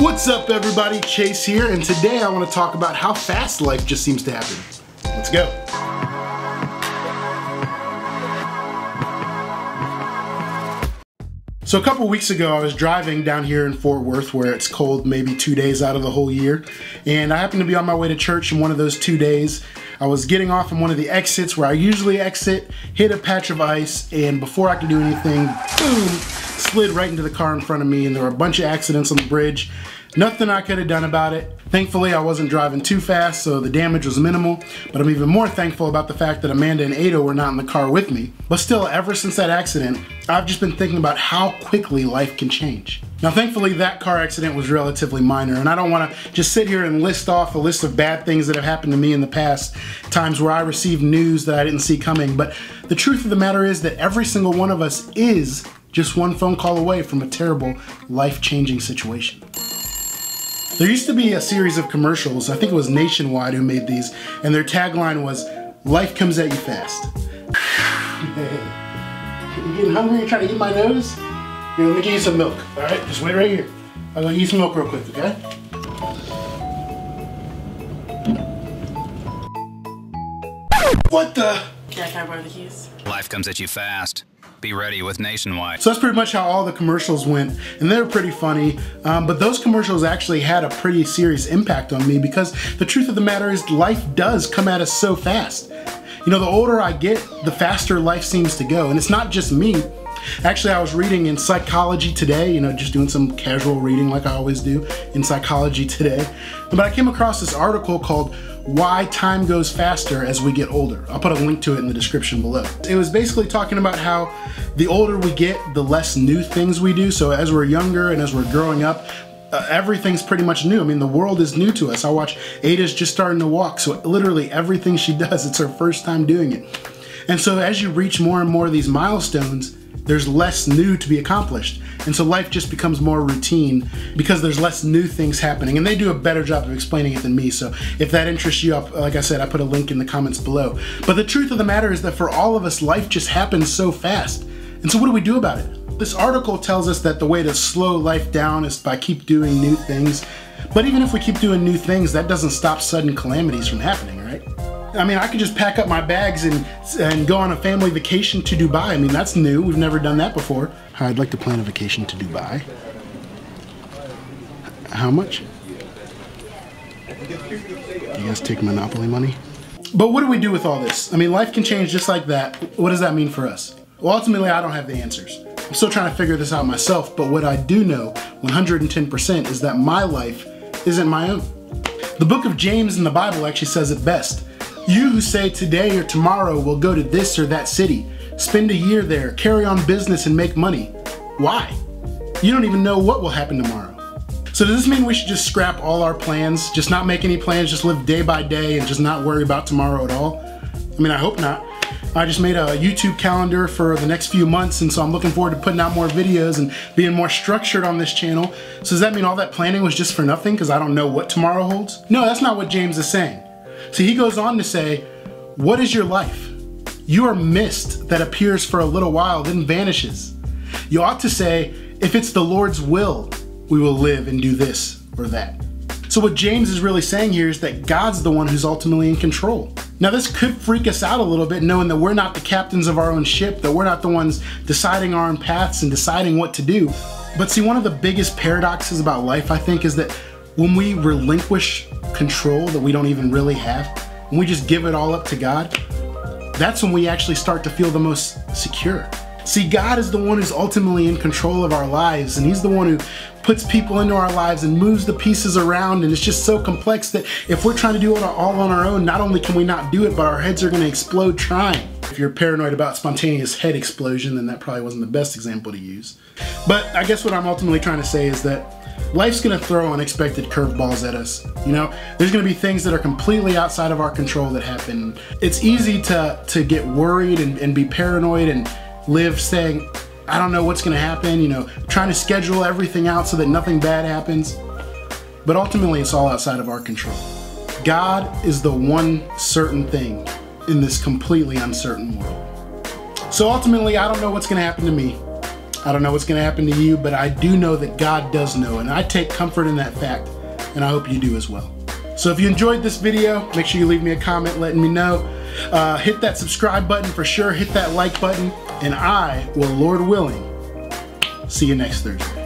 What's up everybody, Chase here, and today I want to talk about how fast life just seems to happen. Let's go. So a couple weeks ago I was driving down here in Fort Worth where it's cold maybe 2 days out of the whole year, and I happened to be on my way to church in one of those 2 days. I was getting off in one of the exits where I usually exit, hit a patch of ice, and before I could do anything, boom, slid right into the car in front of me, and there were a bunch of accidents on the bridge. Nothing I could have done about it. Thankfully, I wasn't driving too fast, so the damage was minimal, but I'm even more thankful about the fact that Amanda and Ada were not in the car with me. But still, ever since that accident, I've just been thinking about how quickly life can change. Now, thankfully, that car accident was relatively minor, and I don't want to just sit here and list off a list of bad things that have happened to me in the past, times where I received news that I didn't see coming, but the truth of the matter is that every single one of us is just one phone call away from a terrible, life-changing situation. There used to be a series of commercials, I think it was Nationwide who made these, and their tagline was, "Life comes at you fast." You getting hungry? You trying to eat my nose? Here, let me give you some milk, alright? Just wait right here. I'm gonna eat some milk real quick, okay? What the? Can I borrow the keys? Life comes at you fast. Be ready with Nationwide. So that's pretty much how all the commercials went, and they were pretty funny, but those commercials actually had a pretty serious impact on me because the truth of the matter is life does come at us so fast. You know, the older I get, the faster life seems to go, and it's not just me. Actually, I was reading in Psychology Today, you know, just doing some casual reading like I always do in Psychology Today, but I came across this article called Why Time Goes Faster as We Get Older. I'll put a link to it in the description below. It was basically talking about how the older we get, the less new things we do. So as we're younger and as we're growing up, everything's pretty much new. I mean, the world is new to us. I watch Ada's just starting to walk, so literally everything she does, it's her first time doing it. And so as you reach more and more of these milestones, there's less new to be accomplished. And so life just becomes more routine because there's less new things happening. And they do a better job of explaining it than me. So if that interests you, like I said, I put a link in the comments below. But the truth of the matter is that for all of us, life just happens so fast. And so what do we do about it? This article tells us that the way to slow life down is by keep doing new things. But even if we keep doing new things, that doesn't stop sudden calamities from happening, right? I mean, I could just pack up my bags and go on a family vacation to Dubai. I mean, that's new. We've never done that before. I'd like to plan a vacation to Dubai. How much? You guys take Monopoly money? But what do we do with all this? I mean, life can change just like that. What does that mean for us? Well, ultimately, I don't have the answers. I'm still trying to figure this out myself, but what I do know 110% is that my life isn't my own. The book of James in the Bible actually says it best. You who say today or tomorrow will go to this or that city, spend a year there, carry on business and make money. Why? You don't even know what will happen tomorrow. So does this mean we should just scrap all our plans, just not make any plans, just live day by day and just not worry about tomorrow at all? I mean, I hope not. I just made a YouTube calendar for the next few months, and so I'm looking forward to putting out more videos and being more structured on this channel. So does that mean all that planning was just for nothing because I don't know what tomorrow holds? No, that's not what James is saying. See, he goes on to say, what is your life? You are mist that appears for a little while, then vanishes. You ought to say, if it's the Lord's will, we will live and do this or that. So what James is really saying here is that God's the one who's ultimately in control. Now this could freak us out a little bit, knowing that we're not the captains of our own ship, that we're not the ones deciding our own paths and deciding what to do. But see, one of the biggest paradoxes about life, I think, is that when we relinquish control that we don't even really have, when we just give it all up to God, that's when we actually start to feel the most secure. See, God is the one who's ultimately in control of our lives, and He's the one who puts people into our lives and moves the pieces around, and it's just so complex that if we're trying to do it all on our own, not only can we not do it, but our heads are going to explode trying. If you're paranoid about spontaneous head explosion, then that probably wasn't the best example to use. But I guess what I'm ultimately trying to say is that life's gonna throw unexpected curveballs at us. You know, there's gonna be things that are completely outside of our control that happen. It's easy to get worried and be paranoid and live saying, I don't know what's gonna happen, you know, trying to schedule everything out so that nothing bad happens. But ultimately, it's all outside of our control. God is the one certain thing in this completely uncertain world. So ultimately, I don't know what's gonna happen to me. I don't know what's gonna happen to you, but I do know that God does know, and I take comfort in that fact, and I hope you do as well. So if you enjoyed this video, make sure you leave me a comment letting me know. Hit that subscribe button for sure, hit that like button, and I will, Lord willing, see you next Thursday.